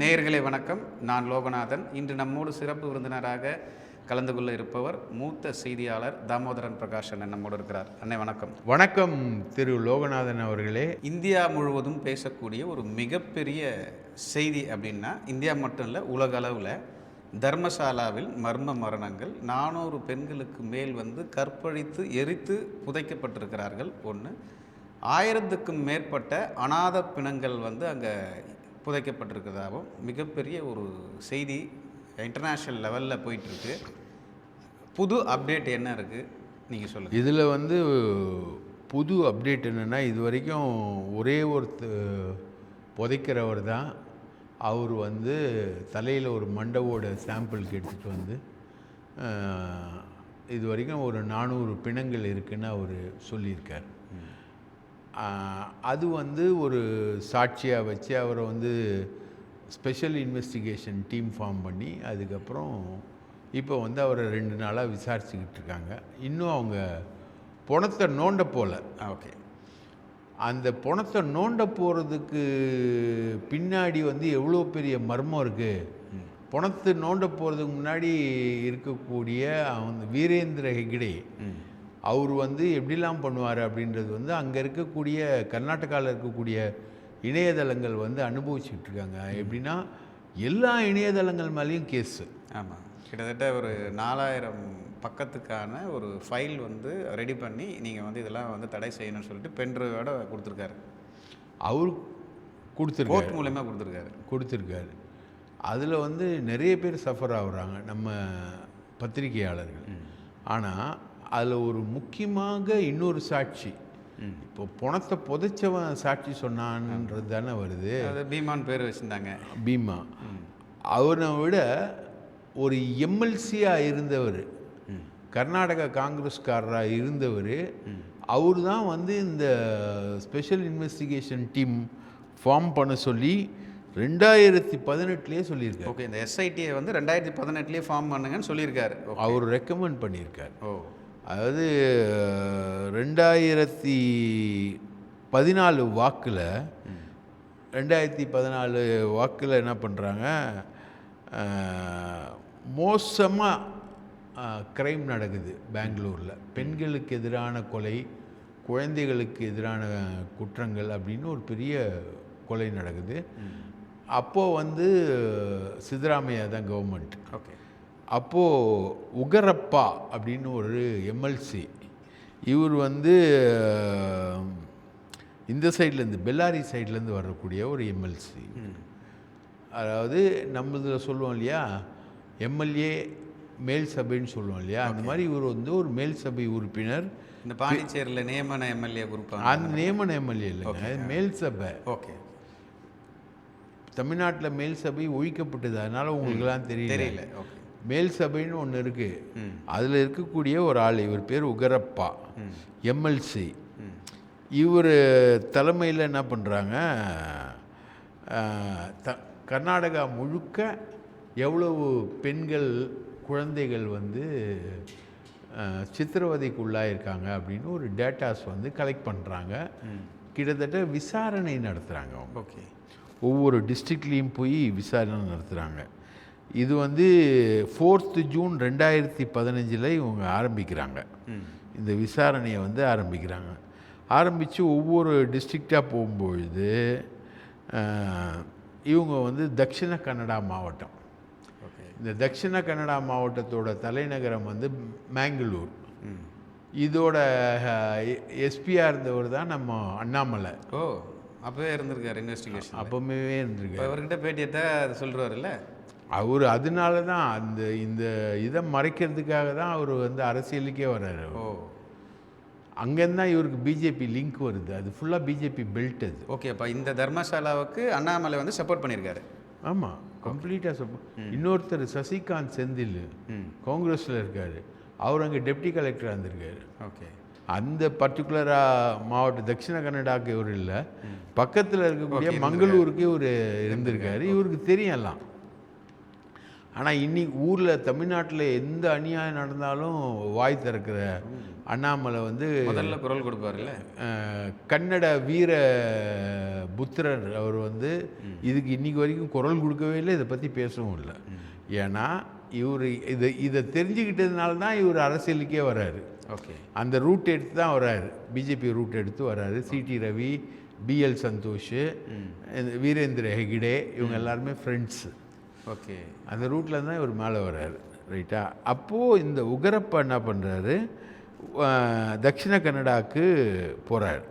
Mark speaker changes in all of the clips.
Speaker 1: நேயர்களே வணக்கம். நான் லோகநாதன். இன்று நம்மோடு சிறப்பு விருந்தினராக கலந்து கொள்ள இருப்பவர் மூத்த செய்தியாளர் தாமோதரன் பிரகாஷ் அண்ணன் நம்மோடு இருக்கிறார். அண்ணே வணக்கம்.
Speaker 2: வணக்கம் திரு லோகநாதன் அவர்களே.
Speaker 1: இந்தியா முழுவதும் பேசக்கூடிய ஒரு மிகப்பெரிய செய்தி அப்படின்னா, இந்தியா மட்டும் இல்லை, உலக அளவில் தர்மசாலாவில் மர்ம மரணங்கள். 400 பெண்களுக்கு மேல் கற்பழித்து எரித்து புதைக்கப்பட்டிருக்கிறார்கள். ஒன்று, 1000க்கும் மேற்பட்ட அநாத பிணங்கள் அங்கே புதைக்கப்பட்டிருக்கிறதாகவும் மிகப்பெரிய ஒரு செய்தி இன்டர்நேஷ்னல் லெவலில் போயிட்டுருக்கு. புது அப்டேட் என்ன இருக்குது, நீங்கள் சொல்லுங்கள்.
Speaker 2: இதில் புது அப்டேட் என்னென்னா, இது வரைக்கும் ஒரே ஒரு புதைக்கிறவர் தான். அவர் தலையில் ஒரு மண்டவோட சாம்பிளுக்கு எடுத்துகிட்டு இது வரைக்கும் ஒரு 400 பிணங்கள் இருக்குதுன்னு அவர் சொல்லியிருக்கார். அது ஒரு சாட்சியாக வச்சு அவரை ஸ்பெஷல் இன்வெஸ்டிகேஷன் டீம் ஃபார்ம் பண்ணி அதுக்கப்புறம் இப்போ அவரை 2 நாளாக விசாரிச்சுக்கிட்டு இருக்காங்க. இன்னும் அவங்க பணத்தை நோண்ட போகல.
Speaker 1: ஓகே,
Speaker 2: அந்த பணத்தை நோண்ட போகிறதுக்கு பின்னாடி எவ்வளோ பெரிய மர்மம் இருக்குது. பணத்தை நோண்ட போகிறதுக்கு முன்னாடி இருக்கக்கூடிய வீரேந்திர ஹெக்டே அவர் எப்படிலாம் பண்ணுவார் அப்படின்றது அங்கே இருக்கக்கூடிய கர்நாடகாவில் இருக்கக்கூடிய இணையதளங்கள் அனுபவிச்சுட்டு இருக்காங்க. எப்படின்னா, எல்லா இணையதளங்கள் மேலேயும் கேஸு.
Speaker 1: ஆமாம், கிட்டத்தட்ட ஒரு 4000 பக்கத்துக்கான ஒரு ஃபைல் ரெடி பண்ணி நீங்கள் இதெல்லாம் தடை செய்யணும்னு சொல்லிட்டு பென்ட்ரைவோட கொடுத்துருக்காரு.
Speaker 2: அவர் கொடுத்துருக்காரு,
Speaker 1: கோர்ட் மூலமாக
Speaker 2: கொடுத்துருக்காரு. அதில் நிறைய பேர் சஃபர் ஆகுறாங்க, நம்ம பத்திரிகையாளர்கள். ஆனால் அதில் ஒரு முக்கியமாக இன்னொரு சாட்சி, இப்போ பணத்தை புதைச்சவன் சாட்சி சொன்னான்ன்றது தானே வருது.
Speaker 1: பீமான் பேர் வச்சுருந்தாங்க.
Speaker 2: பீமா அவனை விட ஒரு எம்எல்சியாக இருந்தவர், கர்நாடகா காங்கிரஸ்காரராக இருந்தவர், அவர் தான் இந்த ஸ்பெஷல் இன்வெஸ்டிகேஷன் டீம் ஃபார்ம் பண்ண சொல்லி 2018 சொல்லியிருக்காரு.
Speaker 1: ஓகே, இந்த எஸ்ஐடியை 2018 ஃபார்ம் பண்ணுங்கன்னு சொல்லியிருக்காரு.
Speaker 2: அவர் ரெக்கமெண்ட் பண்ணியிருக்கார். அதாவது 2014 வாக்கில் 2014 வாக்கில் என்ன பண்ணுறாங்க, மோசமாக க்ரைம் நடக்குது பெங்களூரில். பெண்களுக்கு எதிரான கொலை, குழந்தைகளுக்கு எதிரான குற்றங்கள் அப்படின்னு ஒரு பெரிய கொலை நடக்குது. அப்போது சித்தராமையா தான் கவர்மெண்ட்.
Speaker 1: ஓகே,
Speaker 2: அப்போது உகரப்பா அப்படின்னு ஒரு எம்எல்சி, இவர் இந்த சைட்லேருந்து பெல்லாரி சைட்லேருந்து வரக்கூடிய ஒரு எம்எல்சி. அதாவது நம்மதில் சொல்லுவோம் இல்லையா, எம்எல்ஏ மேல் சபைன்னு சொல்லுவோம் இல்லையா, அந்த மாதிரி இவர் ஒரு மேல் சபை உறுப்பினர்.
Speaker 1: இந்த பாண்டிச்சேரியில் நியமன எம்எல்ஏ குரூப்,
Speaker 2: அந்த நியமன எம்எல்ஏ இல்லைங்க, மேல் சபை.
Speaker 1: ஓகே,
Speaker 2: தமிழ்நாட்டில் மேல் சபை ஒழிக்கப்பட்டது, அதனால் உங்களுக்கெல்லாம் தெரியல.
Speaker 1: ஓகே,
Speaker 2: மேல் சபைன்னு ஒன்று இருக்குது, அதில் இருக்கக்கூடிய ஒரு ஆள், இவர் பேர் உகரப்பா, எம்எல்சி. இவர் தலைமையில் என்ன பண்ணுறாங்க, கர்நாடகா முழுக்க எவ்வளவு பெண்கள் குழந்தைகள் சித்திரவதைக்கு உள்ளாயிருக்காங்க அப்படின்னு ஒரு டேட்டாஸ் கலெக்ட் பண்ணுறாங்க. கிட்டத்தட்ட விசாரணை நடத்துகிறாங்க அவங்க.
Speaker 1: ஓகே,
Speaker 2: ஒவ்வொரு டிஸ்ட்ரிக்ட்லேயும் போய் விசாரணை நடத்துகிறாங்க. இது 4 ஜூன் 2015 இவங்க ஆரம்பிக்கிறாங்க. இந்த விசாரணையை ஆரம்பிக்கிறாங்க. ஆரம்பித்து ஒவ்வொரு டிஸ்ட்ரிக்டாக போகும்பொழுது இவங்க தக்ஷிண கன்னடா மாவட்டம், இந்த தக்ஷிண கன்னடா மாவட்டத்தோட தலைநகரம் மேங்களூர். இதோட எஸ்பியாக இருந்தவர் தான் நம்ம அண்ணாமலை.
Speaker 1: அப்போவே இருந்திருக்காரு இன்வெஸ்டிகேஷன்.
Speaker 2: அப்போவே இருந்திருக்காரு.
Speaker 1: அவர்கிட்ட பேட்டியத்தை அது சொல்கிறாருல்ல
Speaker 2: அவர். அதனால தான் இந்த இதை மறைக்கிறதுக்காக தான் அவர் அரசியலுக்கே வர்றாரு. அங்கேருந்து தான் இவருக்கு பிஜேபி லிங்க் வருது. அது ஃபுல்லாக பிஜேபி பெல்ட் அது.
Speaker 1: ஓகே, அப்போ இந்த தர்மசாலாவுக்கு அண்ணாமலை சப்போர்ட் பண்ணியிருக்காரு.
Speaker 2: ஆமாம், கம்ப்ளீட்டாக சப்போர்ட். இன்னொருத்தர் சசிகாந்த் செந்தில் காங்கிரஸில் இருக்கார், அவர் அங்கே டெப்டி கலெக்டராக இருந்திருக்காரு.
Speaker 1: ஓகே,
Speaker 2: அந்த பர்டிகுலராக மாவட்டம் தட்சிண கன்னடாவுக்கு இவர் இல்லை, பக்கத்தில் இருக்கக்கூடிய மங்களூருக்கு இவர் இருந்திருக்காரு. இவருக்கு தெரியும் எல்லாம். ஆனால் இன்னைக்கு ஊரில் தமிழ்நாட்டில் எந்த அநியாயம் நடந்தாலும் வாய் திறக்கிற அண்ணாமலை வந்து
Speaker 1: முதல்ல குரல் கொடுப்பாருல்ல.
Speaker 2: கன்னட வீர புத்திரர் அவர் வந்து இதுக்கு இன்னைக்கு வரைக்கும் குரல் கொடுக்கவே இல்லை, இதை பற்றி பேசவும் இல்லை. ஏன்னா இவர் இதை தெரிஞ்சுக்கிட்டதுனால தான் இவர் அரசியலுக்கே வர்றாரு.
Speaker 1: ஓகே,
Speaker 2: அந்த ரூட் எடுத்து தான் வர்றாரு, பிஜேபி ரூட் எடுத்து வர்றாரு. சிடி ரவி, பிஎல் சந்தோஷ், வீரேந்திர ஹெகிடே இவங்க எல்லாருமே ஃப்ரெண்ட்ஸு.
Speaker 1: ஓகே,
Speaker 2: அந்த ரூட்டில் தான் இவர் மேலே வர்றாரு. ரைட்டா? அப்போது இந்த உகரப்பா என்ன பண்ணுறாரு, தக்ஷிண கன்னடாவுக்கு போகிறார்.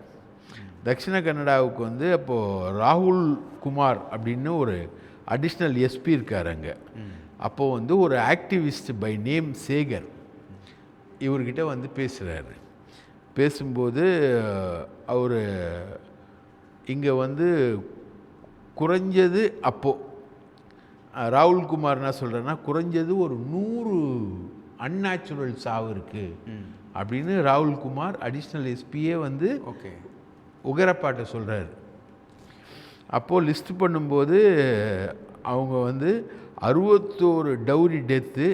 Speaker 2: தக்ஷிண கன்னடாவுக்கு வந்து அப்போது ராகுல் குமார் அப்படின்னு ஒரு அடிஷ்னல் எஸ்பி இருக்கார் அங்கே. அப்போது வந்து ஒரு ஆக்டிவிஸ்ட் பை நேம் சேகர் இவர்கிட்ட வந்து பேசுகிறாரு. பேசும்போது அவர் இங்கே வந்து குறைஞ்சது அப்போது ராகுல்குமார் என்ன சொல்கிறேன்னா, குறைஞ்சது ஒரு 100 அன்நேச்சுரல் சாவு இருக்குது அப்படின்னு ராகுல்குமார் அடிஷ்னல் எஸ்பியே வந்து
Speaker 1: ஓகே
Speaker 2: உகரப்பாட்ட சொல்கிறாரு. அப்போது லிஸ்ட் பண்ணும்போது அவங்க வந்து 61 dowry death,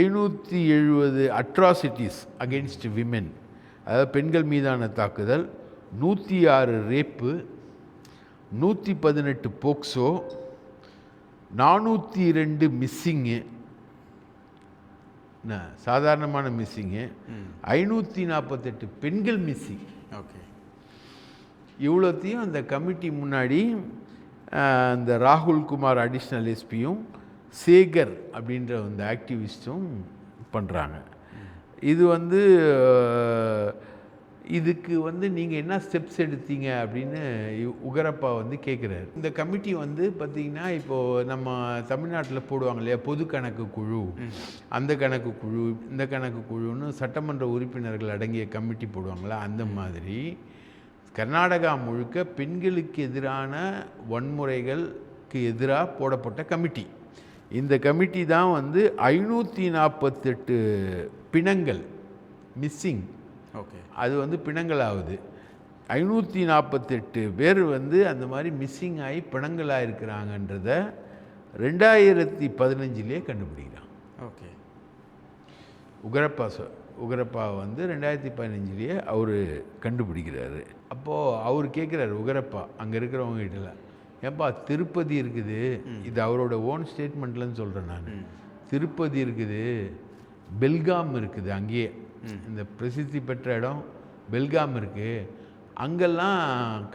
Speaker 2: 770 atrocities against women, அதாவது பெண்கள் மீதான தாக்குதல், 106 ரேப்பு, 118 போக்சோ, 402 மிஸ்ஸிங்கு, சாதாரணமான மிஸ்ஸிங்கு, 548 பெண்கள் மிஸ்ஸிங்.
Speaker 1: ஓகே,
Speaker 2: இவ்வளோத்தையும் அந்த கமிட்டி முன்னாடி அந்த ராகுல்குமார் அடிஷ்னல் எஸ்பியும் சேகர் அப்படின்ற அந்த ஆக்டிவிஸ்ட்டும் பண்ணுறாங்க. இது வந்து இதுக்கு வந்து நீங்கள் என்ன ஸ்டெப்ஸ் எடுத்தீங்க அப்படின்னு உகரப்பா வந்து கேட்குறாரு. இந்த கமிட்டி வந்து பார்த்திங்கன்னா இப்போது நம்ம தமிழ்நாட்டில் போடுவாங்க இல்லையா, பொது கணக்கு குழு, அந்த கணக்கு குழு, இந்த கணக்கு குழுன்னு சட்டமன்ற உறுப்பினர்கள் அடங்கிய கமிட்டி போடுவாங்களா, அந்த மாதிரி கர்நாடகா முழுக்க பெண்களுக்கு எதிரான வன்முறைகளுக்கு எதிராக போடப்பட்ட கமிட்டி. இந்த கமிட்டி தான் வந்து 548 பிணங்கள் மிஸ்ஸிங்,
Speaker 1: ஓகே,
Speaker 2: அது வந்து பிணங்களாகுது. 548 பேர் வந்து அந்த மாதிரி மிஸ்ஸிங் ஆகி பிணங்களாக இருக்கிறாங்கன்றத 2015 கண்டுபிடிக்கிறான்.
Speaker 1: ஓகே,
Speaker 2: உகரப்பா வந்து 2015 அவர் கண்டுபிடிக்கிறாரு. அப்போது அவர் கேட்குறாரு உகரப்பா அங்கே இருக்கிறவங்க கிட்டல, ஏன்பா திருப்பதி இருக்குது, இது அவரோட ஓன் ஸ்டேட்மெண்ட்லன்னு சொல்கிறேன் நான், திருப்பதி இருக்குது, பெல்காம் இருக்குது, அங்கேயே இந்த பிரசித்தி பெற்ற இடம் பெல்காம் இருக்குது, அங்கெல்லாம்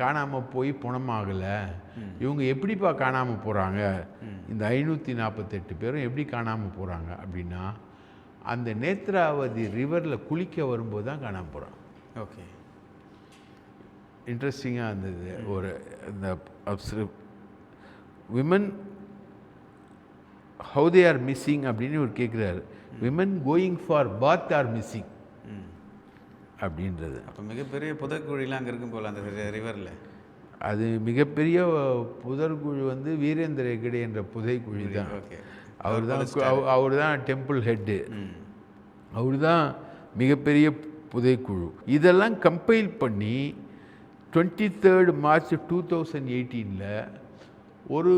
Speaker 2: காணாமல் போய் பணமாகலை, இவங்க எப்படிப்பா காணாமல் போகிறாங்க, இந்த 548 பேரும் எப்படி காணாமல் போகிறாங்க அப்படின்னா, அந்த நேத்ராவதி ரிவரில் குளிக்க வரும்போது தான் காணாமல் போகிறான்.
Speaker 1: ஓகே,
Speaker 2: இன்ட்ரெஸ்டிங்காக இருந்தது. ஒரு இந்த women how they are missing அப்படின்னு இவர் கேட்குறாரு. Women going for bath are missing அப்படின்றது.
Speaker 1: அப்போ மிகப்பெரிய புதைக்குழிலாம் அங்கே இருக்கும் போல் அந்த ரிவரில்.
Speaker 2: அது மிகப்பெரிய புதர்குழி வந்து வீரேந்திர ஹெகடே என்ற புதைக்குழி தான்.
Speaker 1: ஓகே,
Speaker 2: அவர் தான் டெம்பிள் ஹெட்டு, அவர் தான் மிகப்பெரிய புதைக்குழு. இதெல்லாம் கம்பைல் பண்ணி 23 மார்ச் 2018 ஒரு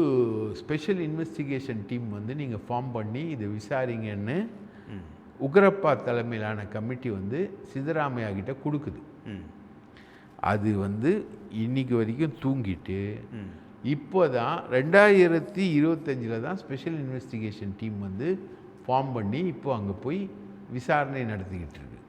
Speaker 2: ஸ்பெஷல் இன்வெஸ்டிகேஷன் டீம் வந்து நீங்கள் ஃபார்ம் பண்ணி இதை விசாரிங்கன்னு உகரப்பா தலைமையிலான கமிட்டி வந்து சித்தராமையா கிட்ட கொடுக்குது. அது வந்து இன்னைக்கு வரைக்கும் தூங்கிட்டு இப்போ தான் 2025 தான் ஸ்பெஷல் இன்வெஸ்டிகேஷன் டீம் வந்து ஃபார்ம் பண்ணி இப்போ அங்கே போய் விசாரணை நடத்திக்கிட்டு இருக்கு.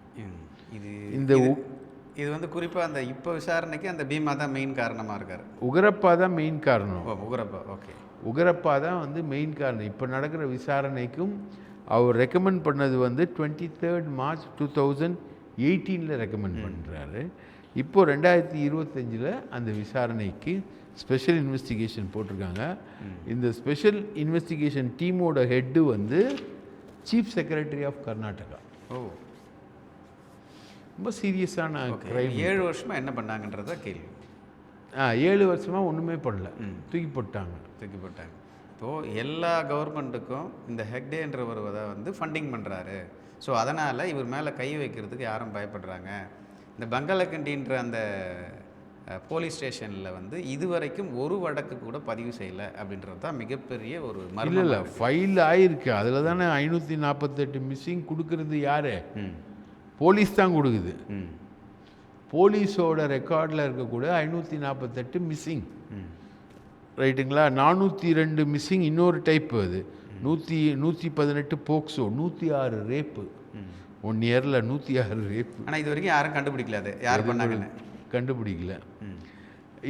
Speaker 1: இது வந்து குறிப்பாக அந்த இப்போ விசாரணைக்கு அந்த பீமா தான் மெயின் காரணமாக இருக்கார்.
Speaker 2: உகரப்பா தான் மெயின் காரணம்.
Speaker 1: உகரப்பா, ஓகே,
Speaker 2: உகரப்பா தான் வந்து மெயின் காரணம். இப்போ நடக்கிற விசாரணைக்கும் அவர் ரெக்கமெண்ட் பண்ணது வந்து 23 மார்ச் 2018 ரெக்கமெண்ட் பண்ணுறாரு. இப்போது 2025 அந்த விசாரணைக்கு ஸ்பெஷல் இன்வெஸ்டிகேஷன் போட்டிருக்காங்க. இந்த ஸ்பெஷல் இன்வெஸ்டிகேஷன் டீமோட ஹெட்டு வந்து சீஃப் செக்ரட்டரி ஆஃப் கர்நாடகா.
Speaker 1: ஓ,
Speaker 2: ரொம்ப சீரியஸான கிரைம்.
Speaker 1: 7 வருஷமாக என்ன பண்ணாங்கன்றத கேள்வி.
Speaker 2: 7 வருஷமாக ஒன்றுமே பண்ணல, தூக்கி போட்டாங்க.
Speaker 1: இப்போது எல்லா கவர்மெண்ட்டுக்கும் இந்த ஹெக்டேன்றவர் வந்து ஃபண்டிங் பண்ணுறாரு. ஸோ அதனால் இவர் மேலே கை வைக்கிறதுக்கு யாரும் பயப்படுறாங்க. இந்த பங்கலக்கண்டின்ற அந்த போலீஸ் ஸ்டேஷனில் வந்து இதுவரைக்கும் ஒரு வழக்கு கூட பதிவு செய்யலை அப்படின்றது தான் மிகப்பெரிய ஒரு
Speaker 2: இல்லை
Speaker 1: மர்மம்.
Speaker 2: இல்லை ஃபைல் ஆகிருக்கு. அதில் தானே 548 மிஸ்ஸிங் கொடுக்கறது யார்? போலீஸ் தான் கொடுக்குது. போலீஸோட ரெக்கார்டில் இருக்கக்கூட 548 மிஸ்ஸிங், ரைட்டுங்களா? 402 மிஸ்ஸிங் இன்னொரு டைப். அது 118 போக்சோ, 106 ரேப்பு. 1 இயரில் 106 ரேப்பு.
Speaker 1: ஆனால் இது வரைக்கும் யாரும் கண்டுபிடிக்கல, அது யார் பண்ணாங்கன்னு
Speaker 2: கண்டுபிடிக்கல.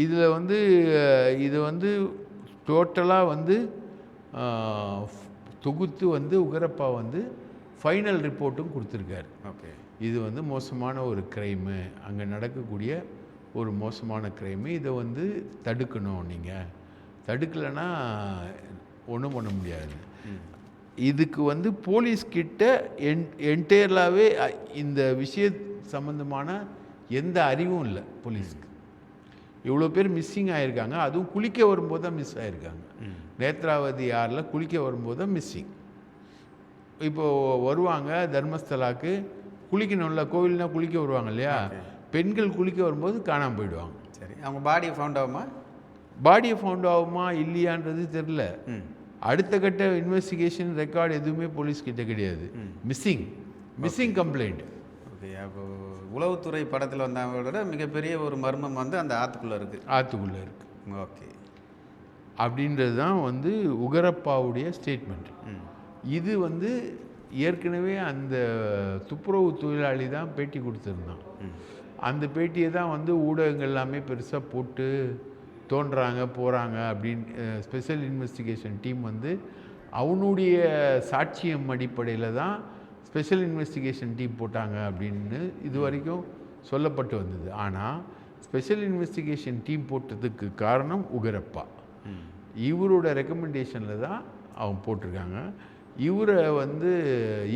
Speaker 2: இதில் வந்து இது வந்து டோட்டலாக வந்து தொகுத்து வந்து உகரப்பா வந்து ஃபைனல் ரிப்போர்ட்டும் கொடுத்துருக்காரு.
Speaker 1: ஓகே,
Speaker 2: இது வந்து மோசமான ஒரு க்ரைமு, அங்கே நடக்கக்கூடிய ஒரு மோசமான க்ரைமு, இதை வந்து தடுக்கணும். நீங்கள் தடுக்கலைன்னா ஒன்றும் பண்ண முடியாது. இதுக்கு வந்து போலீஸ்கிட்ட என்டையர்லாகவே இந்த விஷய சம்மந்தமான எந்த அறிவும் இல்லை போலீஸ்க்கு. இவ்வளோ பேர் மிஸ்ஸிங் ஆகியிருக்காங்க, அதுவும் குளிக்க வரும்போது தான் மிஸ் ஆகிருக்காங்க. நேத்ராவதி ஆறில் குளிக்க வரும்போது தான் மிஸ்ஸிங். இப்போது வருவாங்க தர்மஸ்தலாவுக்கு, குளிக்கணும்ல, கோவில்னால் குளிக்க வருவாங்க இல்லையா, பெண்கள் குளிக்க வரும்போது காணாமல் போயிடுவாங்க.
Speaker 1: சரி, அவங்க பாடியை ஃபவுண்ட் ஆகுமா?
Speaker 2: பாடியை ஃபவுண்ட் ஆகுமா இல்லையான்றது தெரில. அடுத்த கட்ட இன்வெஸ்டிகேஷன் ரெக்கார்டு எதுவுமே போலீஸ்கிட்ட கிடையாது. Missing complaint.
Speaker 1: ஓகே, அப்போ உளவுத்துறை படத்தில் வந்தவங்களோட மிகப்பெரிய ஒரு மர்மம் வந்து அந்த ஆற்றுக்குள்ளே இருக்குது. ஓகே,
Speaker 2: அப்படின்றது தான் வந்து உகரப்பாவுடைய ஸ்டேட்மெண்ட். இது வந்து ஏற்கனவே அந்த துப்புரவு தொழிலாளி தான் பேட்டி கொடுத்துருந்தான். அந்த பேட்டியை தான் வந்து ஊடகங்கள் எல்லாமே பெருசாக போட்டு தோன்றாங்க போகிறாங்க அப்படின்னு ஸ்பெஷல் இன்வெஸ்டிகேஷன் டீம் வந்து அவனுடைய சாட்சியம் அடிப்படையில் தான் ஸ்பெஷல் இன்வெஸ்டிகேஷன் டீம் போட்டாங்க அப்படின்னு இது வரைக்கும் சொல்லப்பட்டு வந்தது. ஆனால் ஸ்பெஷல் இன்வெஸ்டிகேஷன் டீம் போட்டதுக்கு காரணம் உகரப்பா. இவரோட ரெக்கமெண்டேஷனில் தான் அவன் போட்டிருக்காங்க.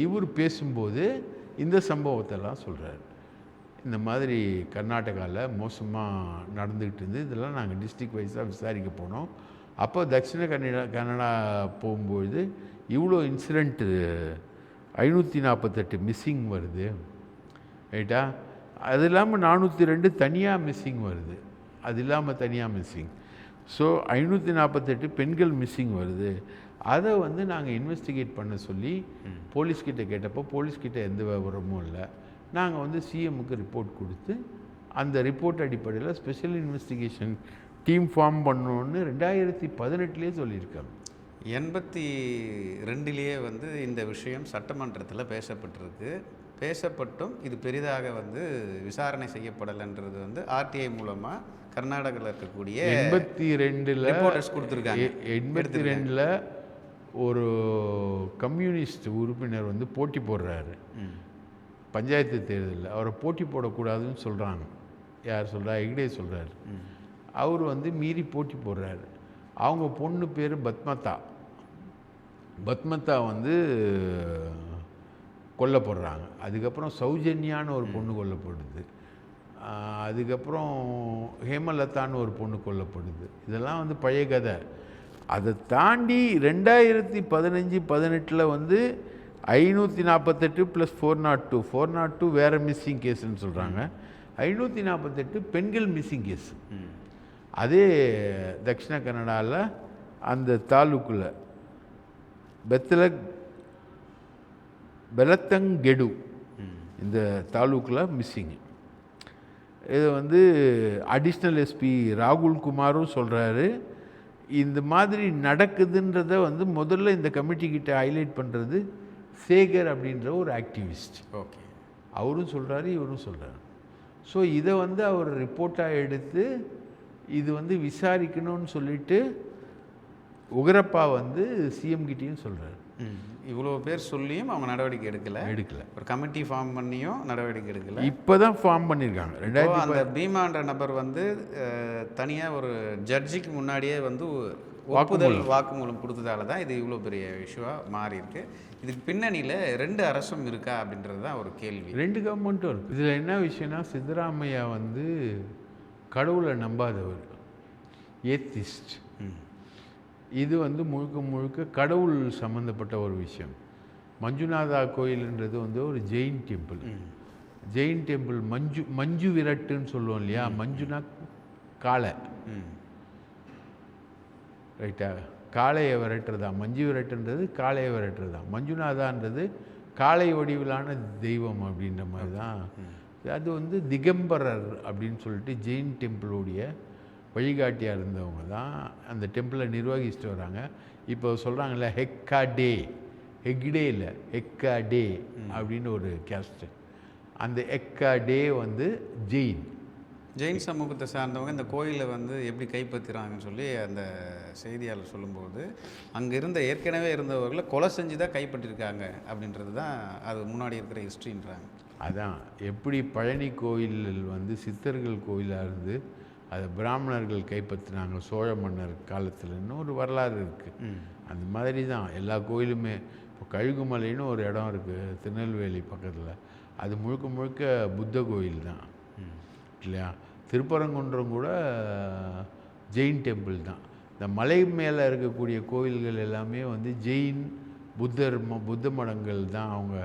Speaker 2: இவர் பேசும்போது இந்த சம்பவத்தெல்லாம் சொல்கிறார். இந்த மாதிரி கர்நாடகாவில் மோசமாக நடந்துக்கிட்டு இருந்து, இதெல்லாம் நாங்கள் டிஸ்ட்ரிக்ட் வைஸாக விசாரிக்க போனோம். அப்போ தட்சிண கன்னடா போகும்பொழுது இவ்வளோ இன்சிடெண்ட்டு 548 மிஸ்ஸிங் வருது, ரைட்டா? அது இல்லாமல் 402 தனியாக மிஸ்ஸிங் வருது, அது இல்லாமல் தனியாக மிஸ்ஸிங். ஸோ 548 பெண்கள் மிஸ்ஸிங் வருது. அதை வந்து நாங்கள் இன்வெஸ்டிகேட் பண்ண சொல்லி போலீஸ்கிட்ட கேட்டப்போ போலீஸ்கிட்ட எந்த விவரமும் இல்லை. நாங்கள் வந்து சிஎம்முக்கு ரிப்போர்ட் கொடுத்து அந்த ரிப்போர்ட் அடிப்படையில் ஸ்பெஷல் இன்வெஸ்டிகேஷன் டீம் ஃபார்ம் பண்ணணுன்னு 2018 சொல்லியிருக்காங்க.
Speaker 1: 82 வந்து இந்த விஷயம் சட்டமன்றத்தில் பேசப்பட்டும் இது பெரிதாக வந்து விசாரணை செய்யப்படலைன்றது வந்து ஆர்டிஐ மூலமாக கர்நாடகாவில் இருக்கக்கூடிய
Speaker 2: 82
Speaker 1: ரிப்போர்ட்டர்ஸ் கொடுத்துருக்காங்க.
Speaker 2: 82 ஒரு கம்யூனிஸ்ட் உறுப்பினர் வந்து போட்டி போடுறாரு பஞ்சாயத்து தேர்தலில். அவரை போட்டி போடக்கூடாதுன்னு சொல்கிறாங்க. யார் சொல்கிறா? ஹெக்டே சொல்கிறாரு. அவர் வந்து மீறி போட்டி போடுறாரு. அவங்க பொண்ணு பேர் பத்மதா வந்து கொல்லப்படுறாங்க. அதுக்கப்புறம் சௌஜன்யான்னு ஒரு பொண்ணு கொல்லப்படுது. அதுக்கப்புறம் ஹேமலதான்னு ஒரு பொண்ணு கொல்லப்படுது. இதெல்லாம் வந்து பழைய கதை. அதை தாண்டி 2015-18 வந்து 548 + 402 வேறு மிஸ்ஸிங் கேஸுன்னு சொல்கிறாங்க. 548 பெண்கள் மிஸ்ஸிங் கேஸ். அதே தக்ஷிண கன்னடாவில் அந்த தாலுக்கில் பெலத்தங்கெடு இந்த தாலுக்கில் மிஸ்ஸிங். இது வந்து அடிஷ்னல் எஸ்பி ராகுல் குமாரும் சொல்கிறாரு. இந்த மாதிரி நடக்குதுன்றதை வந்து முதல்ல இந்த கமிட்டிக்கிட்ட ஹைலைட் பண்ணுறது சேகர் அப்படின்ற ஒரு ஆக்டிவிஸ்ட்.
Speaker 1: ஓகே,
Speaker 2: அவரும் சொல்கிறாரு, இவரும் சொல்கிறாரு. ஸோ இதை வந்து அவர் ரிப்போர்ட்டாக எடுத்து இது வந்து விசாரிக்கணும்னு சொல்லிட்டு உகரப்பா வந்து சிஎம் கிட்டேயும் சொல்கிறார்.
Speaker 1: இவ்வளோ பேர் சொல்லியும் அவங்க நடவடிக்கை எடுக்கலை. ஒரு கமிட்டி ஃபார்ம் பண்ணியும் நடவடிக்கை எடுக்கலை.
Speaker 2: இப்போ தான் ஃபார்ம் பண்ணியிருக்காங்க.
Speaker 1: அந்த பீமான்ற நபர் வந்து தனியாக ஒரு ஜட்ஜிக்கு முன்னாடியே வந்து வாக்குமூலம் கொடுத்ததால தான் இது இவ்வளோ பெரிய இஷ்யூவாக மாறி இருக்கு. இதுக்கு பின்னணியில் 2 அரசும் இருக்கா அப்படின்றது தான் ஒரு கேள்வி.
Speaker 2: 2 கவர்மெண்ட்டும் இருக்குது. இதில் என்ன விஷயம்னா, சித்தராமையா வந்து கடவுளை நம்பாதவர், ஏத்திஸ்ட். இது வந்து முழுக்க கடவுள் சம்மந்தப்பட்ட ஒரு விஷயம். மஞ்சுநாதா கோயில்ன்றது வந்து ஒரு ஜெயின் டெம்பிள். மஞ்சு விரட்டுன்னு சொல்லுவோம் இல்லையா? மஞ்சுனா காளை.
Speaker 1: ம்.
Speaker 2: ரைட்டா? காளையை விரட்டுறதா. மஞ்சு விரட்டுன்றது காளையை விரட்டுறது தான். மஞ்சுநாதான்றது காளை வடிவிலான தெய்வம் அப்படின்ற மாதிரி தான். அது வந்து திகம்பரர் அப்படின்னு சொல்லிட்டு ஜெயின் டெம்பிளுடைய வழிகாட்டியாக இருந்தவங்க தான் அந்த டெம்பிளை நிர்வகிச்சுட்டு வராங்க. இப்போ சொல்கிறாங்கல்ல ஹெக்காடே, ஹெக்டே இல்லை ஹெக்காடே அப்படின்னு ஒரு கேஸ்ட்டு. அந்த ஹெக்காடே வந்து ஜெயின்
Speaker 1: சமூகத்தை சார்ந்தவங்க இந்த கோயிலை வந்து எப்படி கைப்பற்றுறாங்கன்னு சொல்லி அந்த செய்தியாளர் சொல்லும்போது அங்கே ஏற்கனவே இருந்தவர்களை கொலை செஞ்சு தான் கைப்பற்றிருக்காங்க அப்படின்றது தான் அது முன்னாடி இருக்கிற ஹிஸ்ட்ரின்றாங்க.
Speaker 2: அதான் எப்படி பழனி கோயில் வந்து சித்தர்கள் கோயிலாக இருந்து அதை பிராமணர்கள் கைப்பற்றினாங்க சோழ மன்னர் காலத்தில்னு ஒரு வரலாறு இருக்குது. அந்த மாதிரி தான் எல்லா கோயிலுமே. இப்போ கழுகுமலைன்னு ஒரு இடம் இருக்குது திருநெல்வேலி பக்கத்தில், அது முழுக்க முழுக்க புத்த கோயில் தான் இல்லையா? திருப்பரங்குன்றம் கூட ஜெயின் டெம்பிள் தான். இந்த மலை மேலே இருக்கக்கூடிய கோயில்கள் எல்லாமே வந்து ஜெயின் புத்த மடங்கள் தான். அவங்க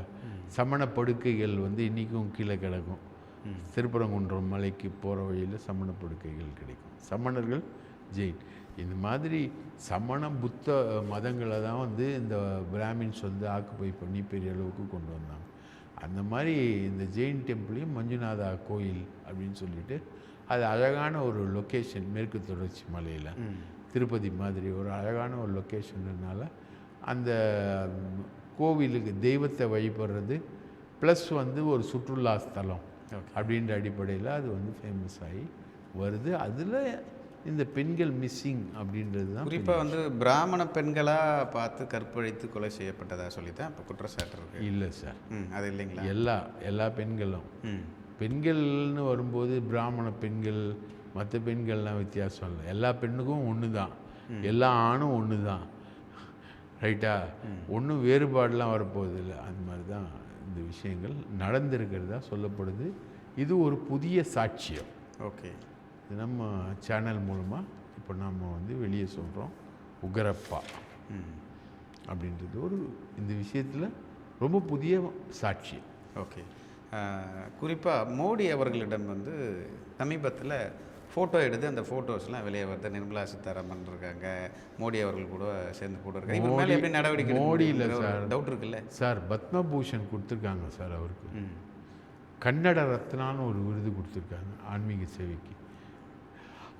Speaker 2: சமண படுக்கைகள் வந்து இன்றைக்கும் கீழே கிடக்கும். திருப்பரங்குன்றம் மலைக்கு போகிற வழியில் சமண படுக்கைகள் கிடைக்கும். சமணர்கள் ஜெயின். இந்த மாதிரி சமண புத்த மதங்களை தான் வந்து இந்த பிராமின்ஸ் வந்து ஆக்குப்பை பண்ணி பெரிய அளவுக்கு கொண்டு வந்தாங்க. அந்த மாதிரி இந்த ஜெயின் டெம்பிளையும் மஞ்சுநாதா கோயில் அப்படின்னு சொல்லிட்டு அது அழகான ஒரு லொக்கேஷன், மேற்கு தொடர்ச்சி மலையில் திருப்பதி மாதிரி ஒரு அழகான ஒரு லொக்கேஷன்னால அந்த கோவிலுக்கு தெய்வத்தை வழிபடுறது ப்ளஸ் வந்து ஒரு சுற்றுலா ஸ்தலம் அப்படின்ற அடிப்படையில் அது வந்து ஃபேமஸ் ஆகி வருது. அதில் இந்த பெண்கள் மிஸ்ஸிங் அப்படின்றது தான்.
Speaker 1: குறிப்பாக வந்து பிராமண பெண்களாக பார்த்து கற்பழித்து கொலை செய்யப்பட்டதாக சொல்லி தான் இப்போ குற்றச்சாட்டு இருக்குது.
Speaker 2: இல்லை சார்,
Speaker 1: அது இல்லைங்களா?
Speaker 2: எல்லா பெண்களும். பெண்கள்னு வரும்போது பிராமண பெண்கள் மற்ற பெண்கள்லாம் வித்தியாசம் இல்லை. எல்லா பெண்ணுக்கும் ஒன்று தான், எல்லா ஆணும் ஒன்று தான். ரைட்டா? ஒன்றும் வேறுபாடெலாம் வரப்போகுது இல்லை. அந்த மாதிரி தான் இந்த விஷயங்கள் நடந்திருக்கிறதா சொல்லப்படுது. இது ஒரு புதிய சாட்சியம்.
Speaker 1: ஓகே,
Speaker 2: இது நம்ம சேனல் மூலமாக இப்போ நம்ம வந்து வெளியே சொல்கிறோம். உகரப்பா அப்படின்றது ஒரு இந்த விஷயத்தில் ரொம்ப புதிய சாட்சியம்.
Speaker 1: ஓகே. குறிப்பாக மோடி அவர்களிடம் வந்து சமீபத்தில் ஃபோட்டோ எடுத்து அந்த ஃபோட்டோஸ்லாம் வெளியே வருது. நிர்மலா சீதாராமன் இருக்காங்க, மோடி அவர்கள் கூட சேர்ந்து ஃபோட்டோ இருக்காங்க. இவர் மேலே எப்படி நடவடிக்கை?
Speaker 2: மோடி இல்லை சார்,
Speaker 1: டவுட் இருக்குல்ல
Speaker 2: சார். பத்மபூஷன் கொடுத்துருக்காங்க சார் அவருக்கு. கன்னட ரத்னான்னு ஒரு விருது கொடுத்துருக்காங்க ஆன்மீக சேவைக்கு.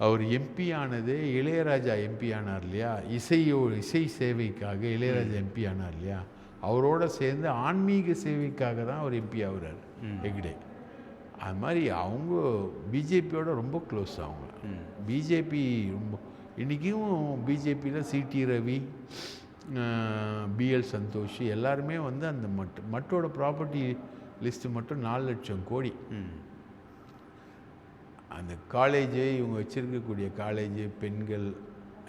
Speaker 2: அவர் எம்பி ஆனதே இளையராஜா எம்பி ஆனார் இல்லையா? இசை சேவைக்காக இளையராஜா எம்பி ஆனார் இல்லையா? அவரோட சேர்ந்து ஆன்மீக சேவைக்காக தான் அவர் எம்பி ஆகுறாரு ஹெக்டே. அது மாதிரி அவங்க பிஜேபியோட ரொம்ப க்ளோஸ். அவங்க பிஜேபி ரொம்ப இன்றைக்கும் பிஜேபியில் சிடி ரவி, பிஎல் சந்தோஷ் எல்லாருமே வந்து அந்த மட்டோட ப்ராப்பர்ட்டி லிஸ்ட்டு மட்டும் 4 லட்சம் கோடி. அந்த காலேஜு இவங்க வச்சுருக்கக்கூடிய காலேஜு பெண்கள்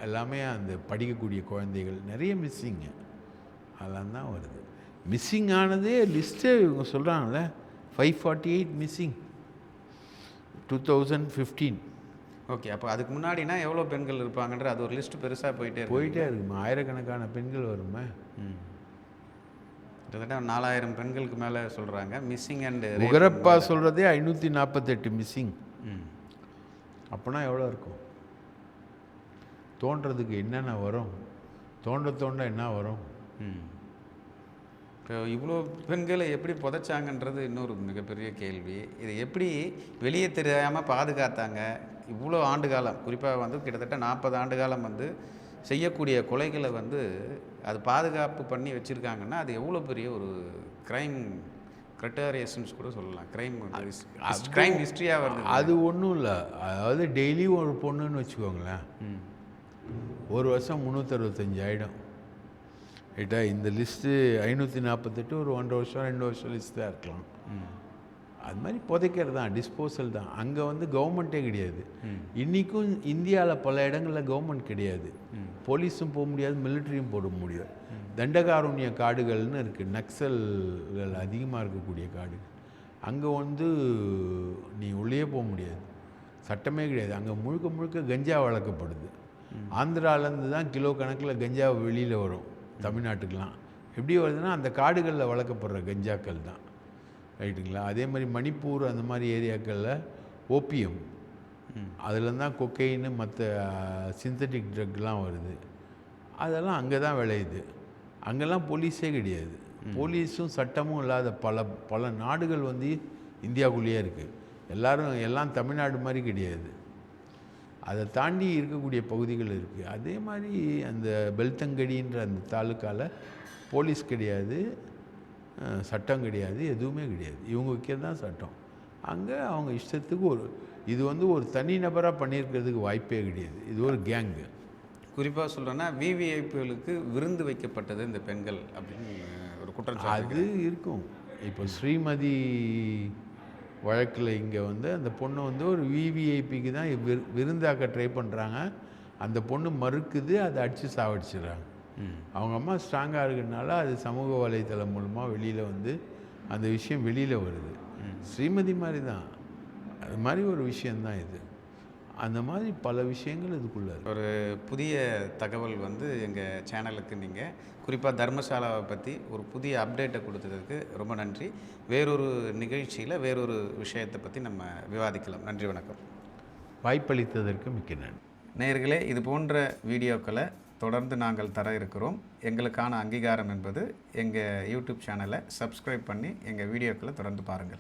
Speaker 2: எல்லாமே அந்த படிக்கக்கூடிய குழந்தைகள் நிறைய மிஸ்ஸிங்கு அதெல்லாம் தான் வருது. மிஸ்ஸிங் ஆனதே லிஸ்ட்டு இவங்க சொல்கிறாங்களே 548 மிஸ்ஸிங் 2015.
Speaker 1: ஓகே, அப்போ அதுக்கு முன்னாடினா எவ்வளோ பெண்கள் இருப்பாங்கன்ற அது ஒரு லிஸ்ட்டு பெருசாக போயிட்டே
Speaker 2: இருக்குமா? ஆயிரக்கணக்கான பெண்கள் வருமா?
Speaker 1: கிட்டத்தட்ட 4000 பெண்களுக்கு மேலே சொல்கிறாங்க மிஸ்ஸிங். அண்டு
Speaker 2: உகரப்பா சொல்கிறதே 548 மிஸ்ஸிங். அப்போனா எவ்வளோ இருக்கும்? தோன்றதுக்கு என்னென்ன வரும்? தோண்ட என்ன வரும்?
Speaker 1: இப்போ இவ்வளோ பெண்களை எப்படி புதைச்சாங்கன்றது இன்னொரு மிகப்பெரிய கேள்வி. இதை எப்படி வெளியே தெரியாமல் பாதுகாத்தாங்க இவ்வளோ ஆண்டு காலம்? குறிப்பாக வந்து கிட்டத்தட்ட 40 ஆண்டு காலம் வந்து செய்யக்கூடிய கொலைகளை வந்து அது பாதுகாப்பு பண்ணி வச்சுருக்காங்கன்னா அது எவ்வளோ பெரிய ஒரு க்ரைம் கிரைட்டீரியன்ஸ் கூட சொல்லலாம். க்ரைம் ஹிஸ்ட்ரியாக வருது.
Speaker 2: அது ஒன்றும் இல்லை. அதாவது டெய்லியும் ஒரு பொண்ணுன்னு வச்சுக்கோங்களேன், ஒரு வருஷம் 365 ஆகிடும். ரைட்டா? இந்த லிஸ்ட்டு 548 ஒரு 1.5 வருஷம் 2 வருஷம் லிஸ்ட் தான் இருக்கலாம். அது மாதிரி புதைக்கிறது தான், டிஸ்போசல் தான். அங்கே வந்து கவர்மெண்ட்டே கிடையாது. இன்றைக்கும் இந்தியாவில் பல இடங்களில் கவர்மெண்ட் கிடையாது. போலீஸும் போக முடியாது, மிலிட்ரியும் போட முடியாது. தண்டகாரண்ய காடுகள்னு இருக்குது, நக்சல்கள் அதிகமாக இருக்கக்கூடிய காடு. அங்கே வந்து நீ உள்ளே போக முடியாது, சட்டமே கிடையாது. அங்கே முழுக்க முழுக்க கஞ்சா வளர்க்கப்படுது. ஆந்திராவிலேருந்து தான் கிலோ கணக்கில் கஞ்சா வெளியில் வரும் தமிழ்நாட்டுக்கெலாம். எப்படி வருதுன்னா அந்த காடுகளில் வளர்க்கப்படுற கஞ்சாக்கள் தான். ரைட்டுங்களா? அதே மாதிரி மணிப்பூர் அந்த மாதிரி ஏரியாக்களில் ஓபியம் அதில் தான் கொக்கைன்னு மற்ற சிந்தட்டிக் ட்ரக்லாம் வருது. அதெல்லாம் அங்கே தான் விளையுது. அங்கெல்லாம் போலீஸே கிடையாது. போலீஸும் சட்டமும் இல்லாத பல நாடுகள் வந்து இந்தியாவுக்குள்ளேயே இருக்குது. எல்லாம் தமிழ்நாடு மாதிரி கிடையாது. அதை தாண்டி இருக்கக்கூடிய பகுதிகள் இருக்குது. அதே மாதிரி அந்த பெல்தங்கடின்ற அந்த தாலுக்காவில் போலீஸ் கிடையாது, சட்டம் கிடையாது, எதுவுமே கிடையாது. இவங்க வைக்கிறது தான் சட்டம். அங்கே அவங்க இஷ்டத்துக்கு இது வந்து ஒரு தனிநபராக பண்ணியிருக்கிறதுக்கு வாய்ப்பே கிடையாது. இது ஒரு கேங்கு.
Speaker 1: குறிப்பாக சொல்கிறேன்னா விவிஐபிகளுக்கு விருந்து வைக்கப்பட்டது இந்த பெண்கள் அப்படின்னு ஒரு குற்றம்
Speaker 2: அது இருக்கும். இப்போ ஸ்ரீமதி வழக்கில் இங்கே வந்து அந்த பொண்ணு வந்து ஒரு விவிஐபிக்கு தான் விருந்தாக்க ட்ரை பண்ணுறாங்க. அந்த பொண்ணு மறுக்குது, அதை அடித்து சாவடிச்சிடுறாங்க. அவங்க அம்மா ஸ்ட்ராங்காக இருக்கிறதுனால அது சமூக வலைத்தளம் மூலமாக வெளியில் வந்து அந்த விஷயம் வெளியில் வருது. ஸ்ரீமதி மாதிரி தான், அது மாதிரி ஒரு விஷயந்தான் இது. அந்த மாதிரி பல விஷயங்கள் இதுக்குள்ளே இருக்குது.
Speaker 1: ஒரு புதிய தகவல் வந்து எங்கள் சேனலுக்கு நீங்கள் குறிப்பாக தர்மசாலாவை பற்றி ஒரு புதிய அப்டேட்டை கொடுத்ததுக்கு ரொம்ப நன்றி. வேறொரு நிகழ்ச்சியில் வேறொரு விஷயத்தை பற்றி நம்ம விவாதிக்கலாம். நன்றி, வணக்கம்.
Speaker 2: வாய்ப்பளித்ததற்கு மிக்க நன்றி.
Speaker 1: நேயர்களே, இது போன்ற வீடியோக்களை தொடர்ந்து நாங்கள் தர இருக்கிறோம். எங்களுக்கான அங்கீகாரம் என்பது எங்கள் யூடியூப் சேனலை சப்ஸ்கிரைப் பண்ணி எங்கள் வீடியோக்களை தொடர்ந்து பாருங்கள்.